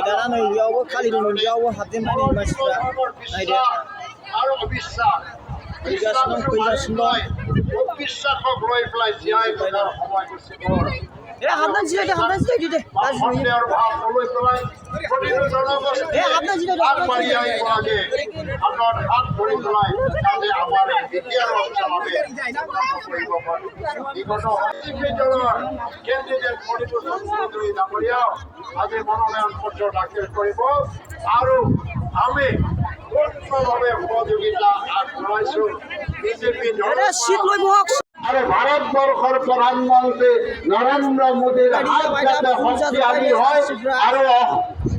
दाना नै बेयावबो खालिदोंमोन बेयावबो हाबदेरनानै मानसिफ्रा नायदो आरो अबिश्वास फैगासिनो दं अबिश्वासक লৈ পেলাই জীয়াই থকাৰ সময় গুচি গ'ল हाबनानै जिरायदो हाबनानै जिरायदो दे সন্দেহৰ ভাৱ লৈ পেলাই প্ৰতিটো জনগোষ্ঠী हाबनानै जिरायदো আগবাঢ়ি আহিব লাগে হাতত হাত ধৰি পেলাই যাতে আমাৰ এই বিদ্যাৰ অঞ্চলতে কৰিব পাৰোঁ বিগত দলৰ কেণ্ডিডেট মণিভূষণ চৌধুৰী ডাঙৰীয়াও আজি মনোনয়ন পত্ৰ দাখিল কৰিব আৰু আমি পূৰ্ণভাৱে সহযোগিতা আগবঢ়াইছোঁ বিজেপি শীত লৈ বহক আৰু ভাৰতবৰ্ষৰ প্ৰধানমন্ত্ৰী নৰেন্দ্ৰ মোদীৰ হাত যাতে শক্তিশালী হয় আৰু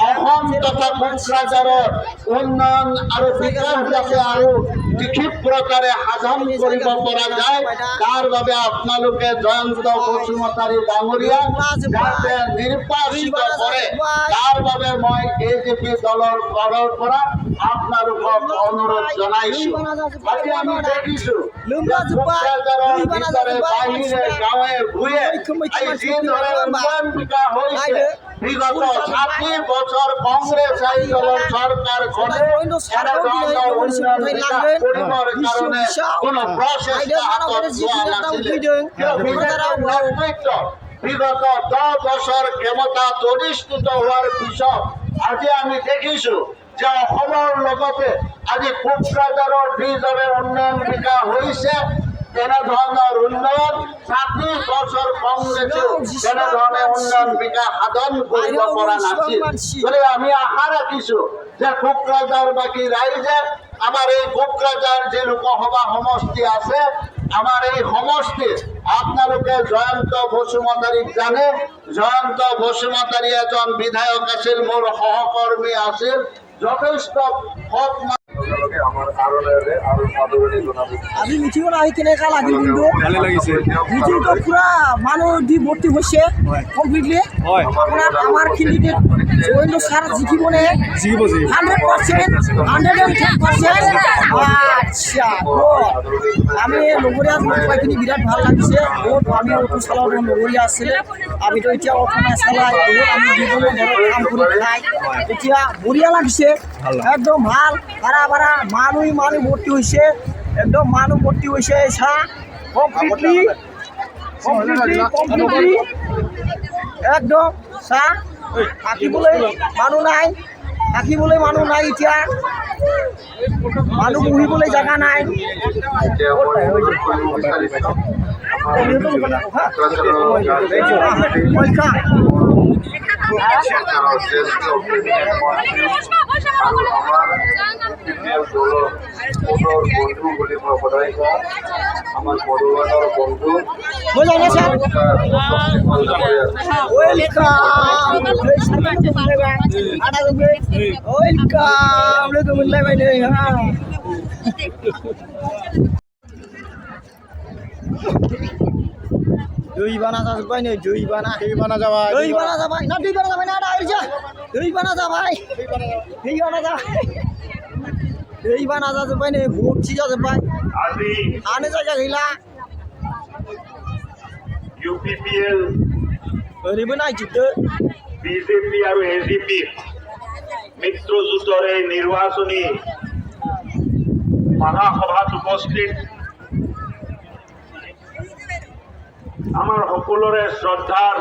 অসম তথা কোকৰাঝাৰৰ উন্নয়ন আৰু বিকাশ যাতে আৰু ক্ষীপ্ৰতাৰে সাধন কৰিব পৰা যায় তাৰ বাবে আপোনালোকে জয়ন্ত বসুমতাৰী ডাঙৰীয়াক যাতে নিৰ্বাচিত কৰে তাৰ বাবে মই বিজেপি দলৰ ফালৰ পৰা আপোনালোকক অনুৰোধ জনাইছোঁ আজি আমি দেখিছোঁ কোকৰাঝাৰৰ ভিতৰে বাহিৰে গাঁৱে ভূঞে যিদৰে উন্নয়ন বিকাশ হৈছে বিগত ৬০ বছৰ কংগ্ৰেছ দলৰ চৰকাৰ গঠন এনেধৰণৰ উন্নয়ন বিকাশ কৰিবৰ কাৰণে কোনো প্ৰচেষ্টা হাতত লোৱা নাছিলে বিগত 10 বছৰ ক্ষমতাত অধিষ্ঠিত হোৱাৰ পিছত আজি আমি দেখিছোঁ যে অসমৰ লগতে আজি কোকৰাঝাৰৰ যিদৰে উন্নয়ন বিকাশ হৈছে তেনেধৰণৰ উন্নয়ন ৬০ বছৰ কংগ্ৰেছেও তেনেধৰণে উন্নয়ন বিকাশ সাধন কৰিব পৰা নাছিল গতিকে আমি আশা ৰাখিছোঁ যে কোকৰাঝাৰবাসী ৰাইজে আমাৰ এই কোকৰাঝাৰ যি লোকসভা সমষ্টি আছে আমাৰ এই সমষ্টিত আপোনালোকে জয়ন্ত বসুমতাৰীক জানে জয়ন্ত বসুমতাৰী এজন বিধায়ক আছিল মোৰ সহকৰ্মী আছিল যথেষ্ট সৎ আজি মিটিঙত আহি কেনেকুৱা লাগিল কিন্তু মিটিংটো পুৰা মানুহ দি ভৰ্তি হৈছে কমপ্লিটলি আপোনাৰ আমাৰ কেণ্ডিডেট জয়ন্ত ছাৰ জিকিবনে 100% 110% আচ্ছা আমি লগৰীয়াত পাইখিনি বিৰাট ভাল লাগিছে বহুত আমি অটো চলাব লগৰীয়া আছিলে আমিতো এতিয়া অটো নাচলাই বহুত আমি বিভিন্ন ধৰণৰ কাম কৰি খাই এতিয়া বঢ়িয়া লাগিছে একদম ভাল ভাড়া ভাড়া মানুহ ভৰ্তি হৈছে একদম মানুহ ভৰ্তি হৈছে চাহ কমপ্লিটলি একদম চাহ থাকিবলৈ মানুহ নাই এতিয়া মানুহ বহিবলৈ জেগা নাই আমার পরিবারের বন্ধু दैबाना जाजोब्बाय नै दैबाना जाबाय ना दैबाना जाबाय ना दैबाना जाबाय दैबाना जाजोब्बाय नै भर्ति जाजोब्बाय थानो जायगा गैला UPPL ओरैबो नायजोबदो বিজেপি আৰু এজিপি মিত্ৰজোঁটৰ এই নিৰ্বাচনী মহাসভাত উপস্থিত আমাৰ সকলোৰে শ্ৰদ্ধাৰ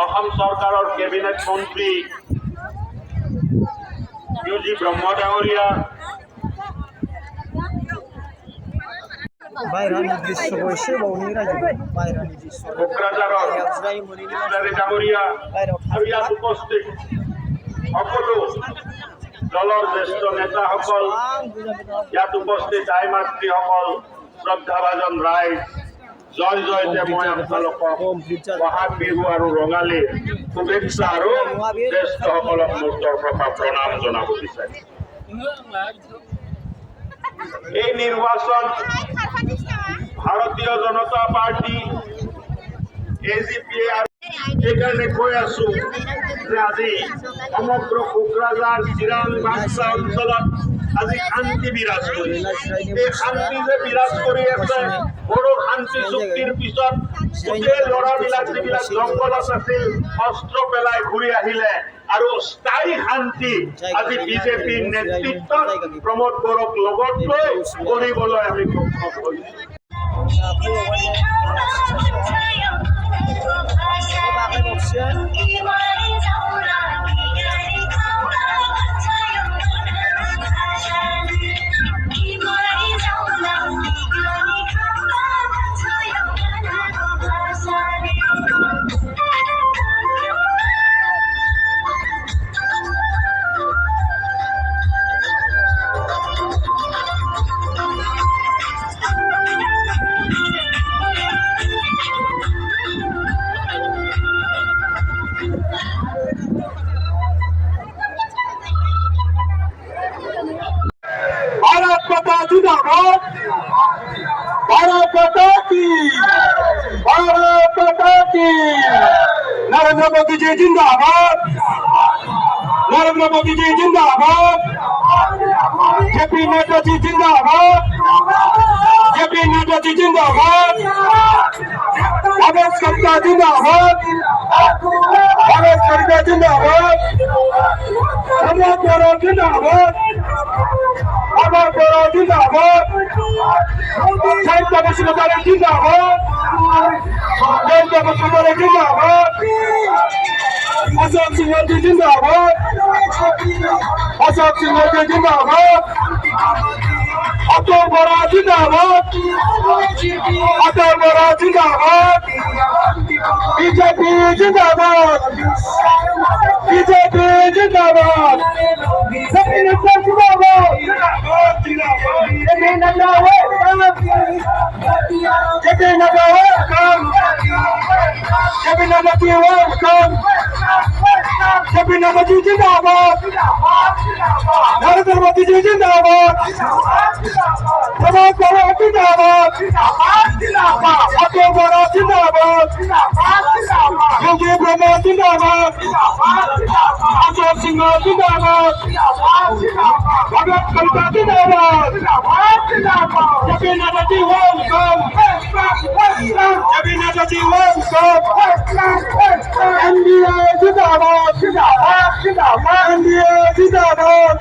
অসম চৰকাৰৰ কেবিনেট মন্ত্ৰী ইউজি ব্ৰহ্ম ডাঙৰীয়া बायरानि दृश्यखौ एसे बावनि रायजो बायरानि दृश्य কোকৰাঝাৰৰ ডাঙৰীয়া আৰু ইয়াত উপস্থিত সকলো দলৰ জ্যেষ্ঠ নেতাসকল ইয়াত উপস্থিত আই মাতৃসকল শ্ৰদ্ধাভাজন ৰাইজ জয় জয়তে মই আপোনালোকক বহাগ বিহু আৰু ৰঙালী শুভেচ্ছা আৰু জ্যেষ্ঠসকলক মোৰ তৰফৰ পৰা প্ৰণাম জনাব বিচাৰিছোঁ এই নিৰ্বাচন ভাৰতীয় জনতা পাৰ্টি এজিপি সেইকাৰণে কৈ আছো যে আজি সমগ্ৰ কোকৰাঝাৰ চিৰাং বাক্সা অঞ্চলত আজি শান্তি বিৰাজ কৰিছে এই শান্তি যে বিৰাজ কৰি আছে বড়ো শান্তি চুক্তিৰ পিছত গোটেই ল'ৰাবিলাক যিবিলাক জংঘলত আছিল অস্ত্ৰ পেলাই ঘূৰি আহিলে আৰু স্থায়ী শান্তি আজি বিজেপিৰ নেতৃত্বত প্ৰমোদ বড়োক লগত লৈ কৰিবলৈ আমি সক্ষম হৈছোঁ। भारत माता जिंदाबाद, भारत माता की, भारत माता की। नरेंद्र मोदी जी जिंदाबाद, नरेंद्र मोदी जी जिंदाबाद, जेपी नड्डा जी जिंदाबाद, जेपी नड्डा जी जिंदाबाद, अवैध कब्जा जिंदाबाद, अवैध कब्जा जिंदाबाद, प्रमोद बड़ो जिंदाबाद, अमर बड़ो जिंदाबाद, जयंत बसुमतारी जिंदाबाद, जयंत बसुमतारी जिंदाबाद, अशोक सिंह जिंदाबाद, अशोक सिंह जिंदाबाद, अतुल बोरा जिंदाबाद, अतुल बोरा जिंदाबाद, बीजेपी जिंदाबाद, बीजेपी जिंदाबाद, जेपी नड्डा जिंदाबाद, JP Nadda welcome, JP Nadda welcome, JP Nadda ji welcome, JP Nadda ji जिंदाबाद, नरेंद्र मोदी जी जिंदाबाद, प्रमोद बड़ो जिंदाबाद, अतुल बोरा जिंदाबाद, योगी प्रमोद जिंदाबाद, अशोक सिंह जिंदाबाद, भगत कविता जिंदाबाद, JP Nadda ji welcome, JP Nadda ji welcome, NDA जिंदाबाद, एनडीए जिंदाबाद,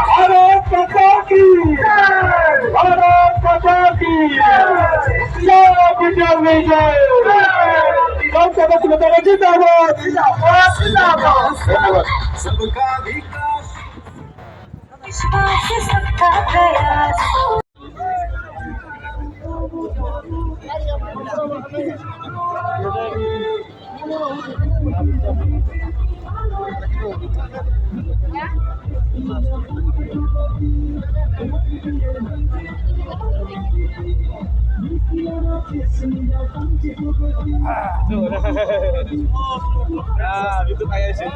भारत माता की, भारत माता की, जय विजय विजय, जयंत बसुमतारी जिंदाबाद, धन्यवाद। सबका विकास विश्वास सबका प्रयास Nah, itu kayak sih.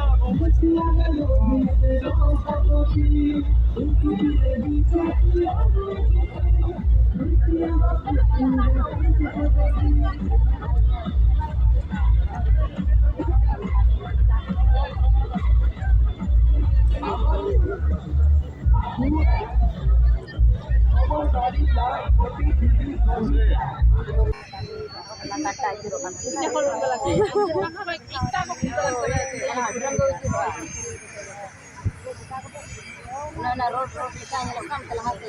Nah, road ditanya lo kan telah hati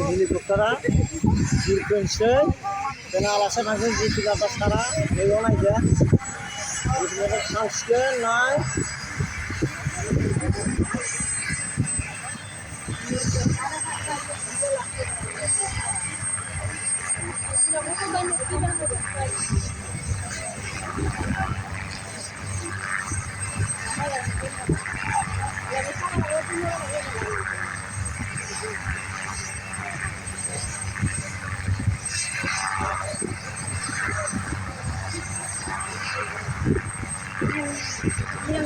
helikoptera Jirgensen dan alasan hasil di 13 sekarang lewat aja ini Hansken naik yang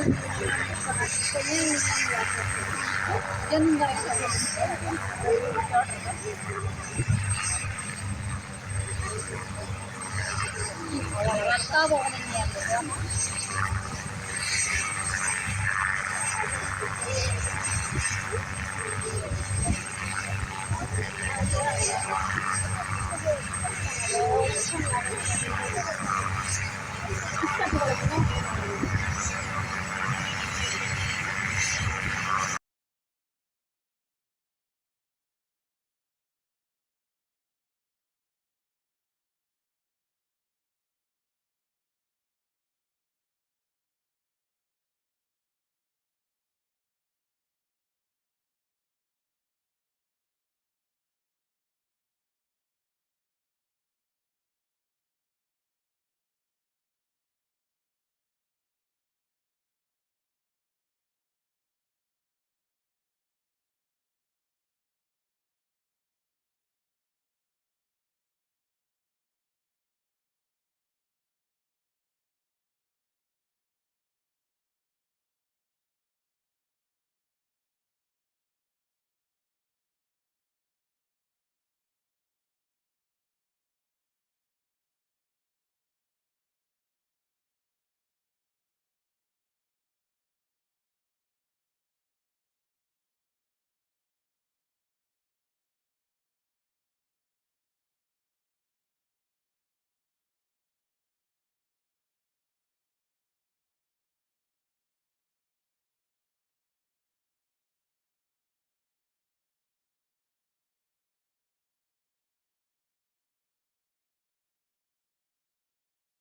রাস্তা বলে নিয়ে